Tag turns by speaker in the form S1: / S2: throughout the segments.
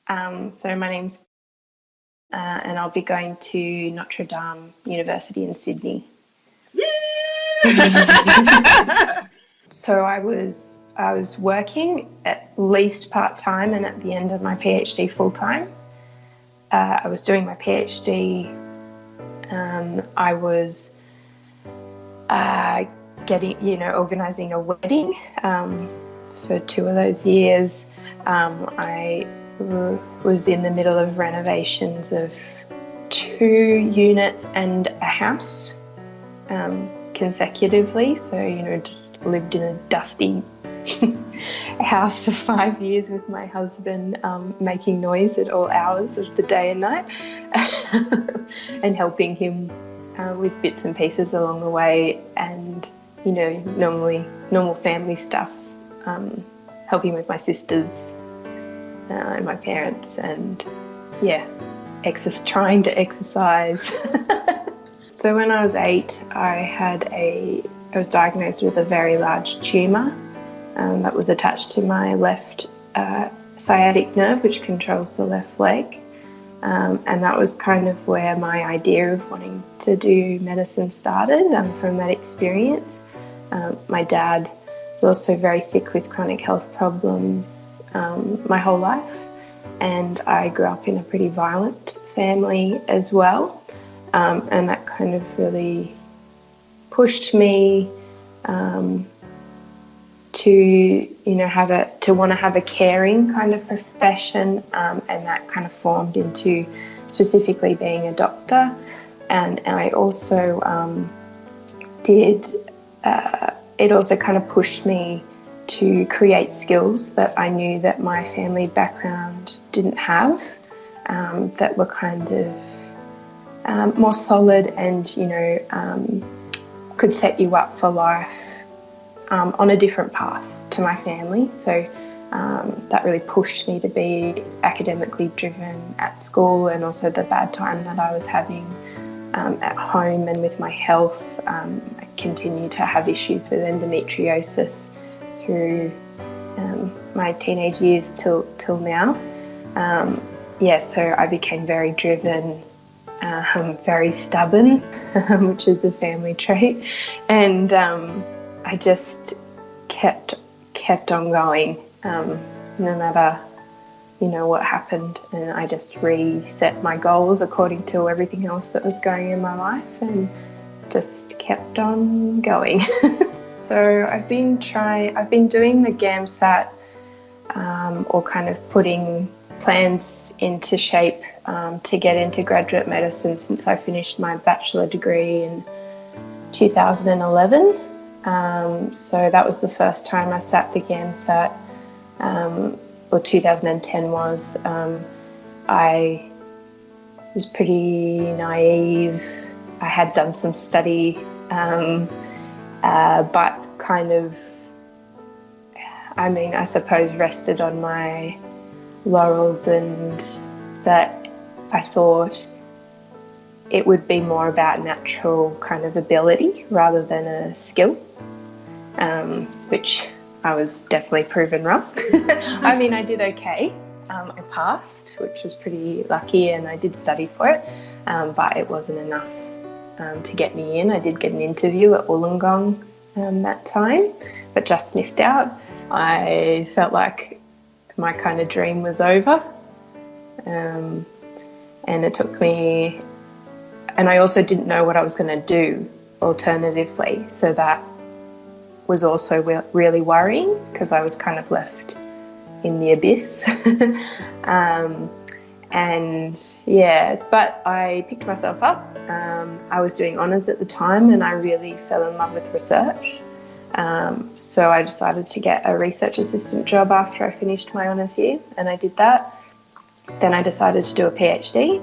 S1: So my name's and I'll be going to Notre Dame University in Sydney. So I was working at least part-time and at the end of my PhD full-time. I was doing my PhD. I was organising a wedding for 2 of those years. I was in the middle of renovations of 2 units and a house consecutively. So, just lived in a dusty house for 5 years with my husband, making noise at all hours of the day and night and helping him with bits and pieces along the way, and normal family stuff, helping with my sisters and my parents, and trying to exercise. So when I was 8, I was diagnosed with a very large tumour that was attached to my left sciatic nerve, which controls the left leg. And that was kind of where my idea of wanting to do medicine started, from that experience. My dad was also very sick with chronic health problems my whole life, and I grew up in a pretty violent family as well, and that kind of really pushed me to want to have a caring kind of profession, and that kind of formed into specifically being a doctor. And I also it also kind of pushed me to create skills that I knew that my family background didn't have, that were kind of more solid and could set you up for life on a different path to my family. So that really pushed me to be academically driven at school, and also the bad time that I was having at home and with my health. I continued to have issues with endometriosis through my teenage years till now. So I became very driven, very stubborn, which is a family trait, and I just kept on going, no matter what happened, and I just reset my goals according to everything else that was going in my life, and just kept on going. So I've been doing the GAMSAT, or kind of putting plans into shape to get into graduate medicine since I finished my bachelor degree in 2011. So that was the first time I sat the GAMSAT, or 2010 was. I was pretty naive. I had done some study, but kind of, I suppose rested on my laurels, and that I thought it would be more about natural kind of ability rather than a skill, which I was definitely proven wrong. I did okay. I passed, which was pretty lucky, and I did study for it, but it wasn't enough to get me in. I did get an interview at Wollongong that time, but just missed out. I felt like my kind of dream was over, and it took me, and I also didn't know what I was going to do alternatively, so that was also really worrying, because I was kind of left in the abyss. But I picked myself up. I was doing honours at the time, and I really fell in love with research. So I decided to get a research assistant job after I finished my honours year, and I did that. Then I decided to do a PhD,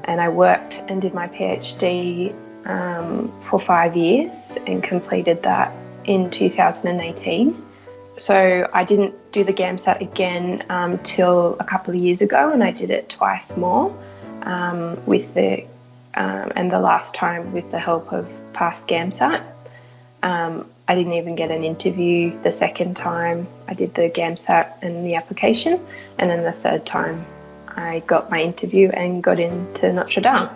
S1: and I worked and did my PhD for 5 years and completed that in 2018. So I didn't do the GAMSAT again till a couple of years ago, and I did it twice more, and the last time with the help of PassGAMSAT. I didn't even get an interview the second time. I did the GAMSAT and the application, and then the third time I got my interview and got into Notre Dame.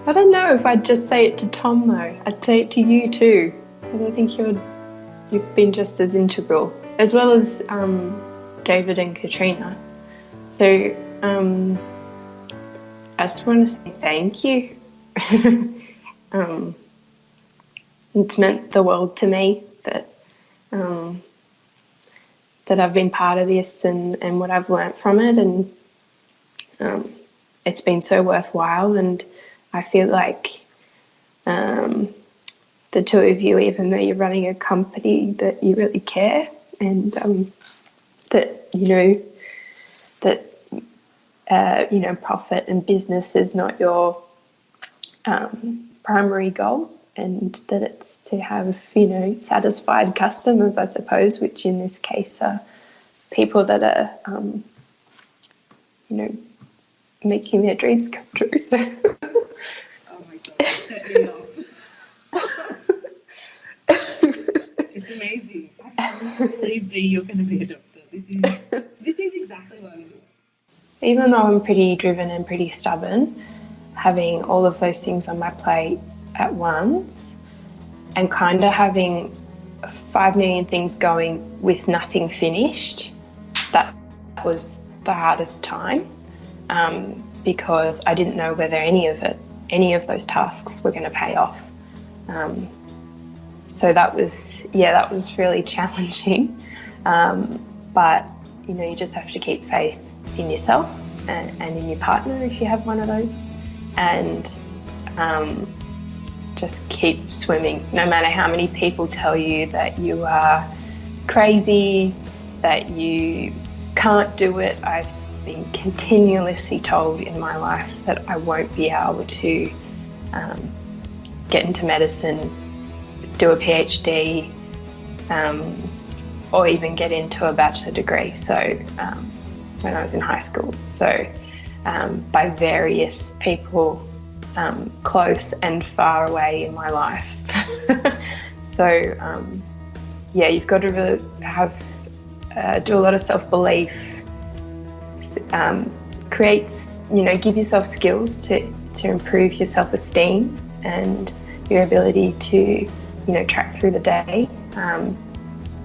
S1: I don't know if I'd just say it to Tom though. I'd say it to you too. And I think you've been just as integral, as well as David and Katrina. So I just want to say thank you. It's meant the world to me that I've been part of this and what I've learnt from it, and it's been so worthwhile. And I feel like the two of you, even though you're running a company, that you really care, and that profit and business is not your primary goal, and that it's to have satisfied customers, I suppose, which in this case are people that are making their dreams come true. So
S2: oh my god, set me off. It's amazing. I can't believe that you're going to be a doctor. This is exactly what I'm doing.
S1: Even though I'm pretty driven and pretty stubborn, having all of those things on my plate at once and kind of having 5 million things going with nothing finished, that was the hardest time, because I didn't know whether any of those tasks were going to pay off. So that was really challenging. But you just have to keep faith in yourself and in your partner if you have one of those, and just keep swimming. No matter how many people tell you that you are crazy, that you can't do it. I've been continuously told in my life that I won't be able to get into medicine, do a PhD, or even get into a bachelor degree. So when I was in high school. So by various people close and far away in my life. So you've got to really have do a lot of self-belief, give yourself skills to improve your self-esteem and your ability to track through the day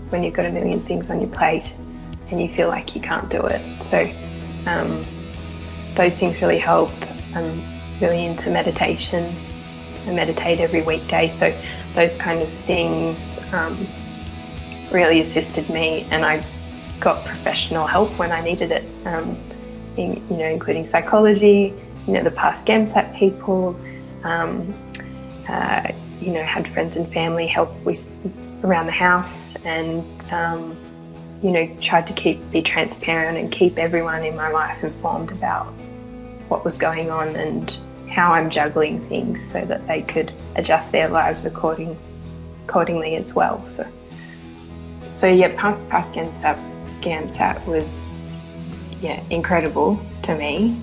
S1: when you've got a million things on your plate and you feel like you can't do it. So those things really helped. I'm really into meditation. I meditate every weekday, so those kind of things really assisted me, and I got professional help when I needed it, including psychology, the PassGAMSAT people, had friends and family help with around the house, and tried to be transparent and keep everyone in my life informed about what was going on and how I'm juggling things so that they could adjust their lives accordingly as well. So PassGAMSAT was incredible to me.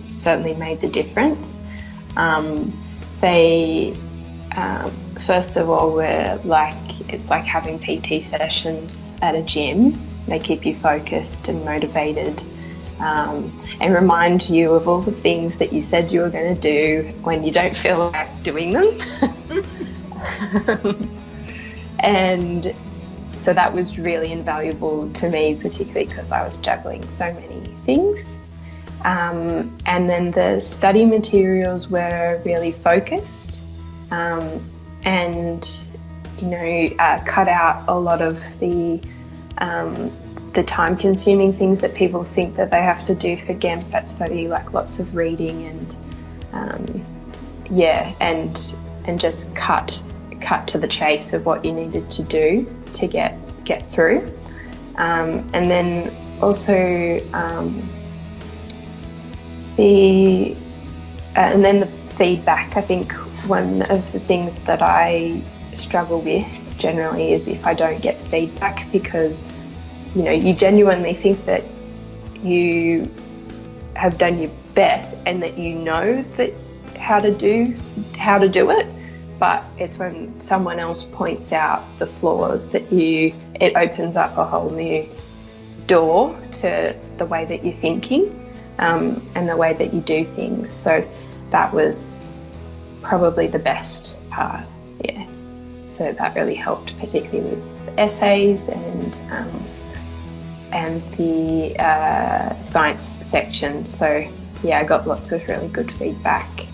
S1: Certainly made the difference. They first of all it's like having PT sessions at a gym. They keep you focused and motivated, and remind you of all the things that you said you were going to do when you don't feel like doing them. And so that was really invaluable to me, particularly because I was juggling so many things. And then the study materials were really focused, and cut out a lot of the time-consuming things that people think that they have to do for GAMSAT study, like lots of reading and just cut to the chase of what you needed to do to get through. And then also the feedback. I think one of the things that I struggle with generally is if I don't get feedback, because you genuinely think that you have done your best and that that how to do it, but it's when someone else points out the flaws that it opens up a whole new door to the way that you're thinking, and the way that you do things. So that was probably the best part, yeah. So that really helped, particularly with essays and the science section. So yeah, I got lots of really good feedback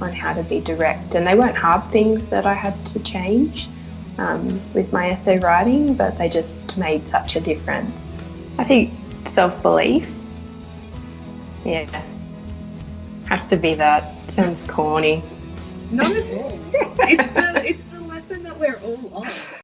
S1: on how to be direct, and they weren't hard things that I had to change with my essay writing, but they just made such a difference. I think self-belief, yeah, has to be that. Sounds corny.
S2: Not at all. It's the lesson that we're all on.